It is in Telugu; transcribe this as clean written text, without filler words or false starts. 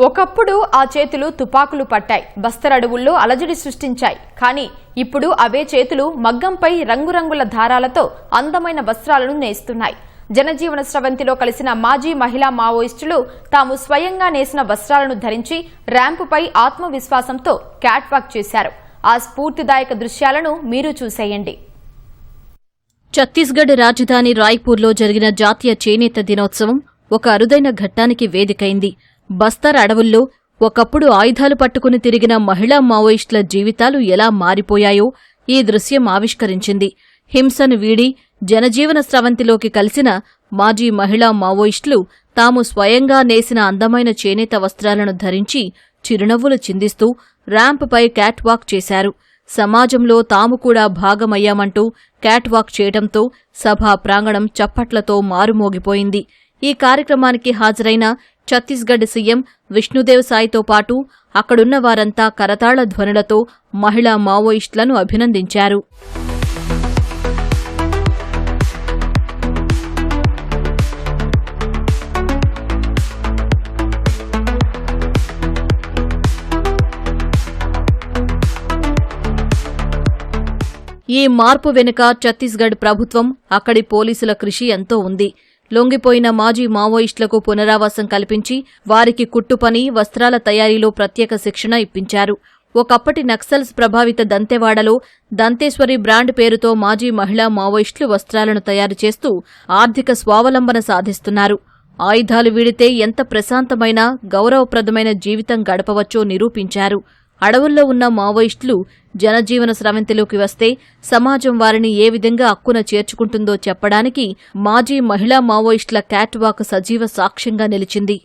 ఒకప్పుడు ఆ చేతులు తుపాకులు పట్టాయి, బస్తర్ అడవుల్లో అలజడి సృష్టించాయి. కానీ ఇప్పుడు అవే చేతులు మగ్గంపై రంగురంగుల దారాలతో అందమైన వస్త్రాలను నేస్తున్నాయి. జనజీవన స్రవంతిలో కలిసిన మాజీ మహిళా మావోయిస్టులు తాము స్వయంగా నేసిన వస్త్రాలను ధరించి ర్యాంపుపై ఆత్మవిశ్వాసంతో క్యాట్ వాక్ చేశారు. ఆ స్ఫూర్తిదాయక దృశ్యాలను మీరు చూసేయండి. ఛత్తీస్గఢ్ రాజధాని రాయ్పూర్లో జరిగిన జాతీయ చేనేత దినోత్సవం ఒక అరుదైన ఘట్టానికి వేదికైంది. బస్తర్ అడవుల్లో ఒకప్పుడు ఆయుధాలు పట్టుకుని తిరిగిన మహిళా మావోయిస్టుల జీవితాలు ఎలా మారిపోయాయో ఈ దృశ్యం ఆవిష్కరించింది. హింసను వీడి జనజీవన స్రవంతిలోకి కలిసిన మాజీ మహిళా మావోయిస్టులు తాము స్వయంగా నేసిన అందమైన చేనేత వస్త్రాలను ధరించి చిరునవ్వులు చిందిస్తూ ర్యాంప్పై క్యాట్ వాక్ చేశారు. సమాజంలో తాము కూడా భాగమయ్యామంటూ క్యాట్ వాక్ చేయడంతో సభా ప్రాంగణం చప్పట్లతో మారుమోగిపోయింది. ఈ కార్యక్రమానికి హాజరైన ఛత్తీస్గఢ్ సీఎం విష్ణుదేవ్ సాయ్తో పాటు అక్కడున్న వారంతా కరతాళ ధ్వనులతో మహిళా మావోయిస్టులను అభినందించారు. ఈ మార్పు వెనుక ఛత్తీస్గఢ్ ప్రభుత్వం, అక్కడి పోలీసుల కృషి ఎంతో ఉంది. లొంగిపోయిన మాజీ మావోయిస్టులకు పునరావాసం కల్పించి వారికి కుట్టుపని, వస్త్రాల తయారీలో ప్రత్యేక శిక్షణ ఇప్పించారు. ఒకప్పటి నక్సల్స్ ప్రభావిత దంతెవాడలో దంతేశ్వరి బ్రాండ్ పేరుతో మాజీ మహిళా మావోయిస్టులు వస్త్రాలను తయారు చేస్తూ ఆర్థిక స్వావలంబన సాధిస్తున్నారు. ఆయుధాలు వీడితే ఎంత ప్రశాంతమైన, గౌరవప్రదమైన జీవితం గడపవచ్చో నిరూపించారు. అడవుల్లో ఉన్న మావోయిస్టులు జనజీవన స్రవంతిలోకి వస్తే సమాజం వారిని ఏ విధంగా అక్కున చేర్చుకుంటుందో చెప్పడానికి మాజీ మహిళా మావోయిస్టుల క్యాట్ వాక్ సజీవ సాక్ష్యంగా నిలిచింది.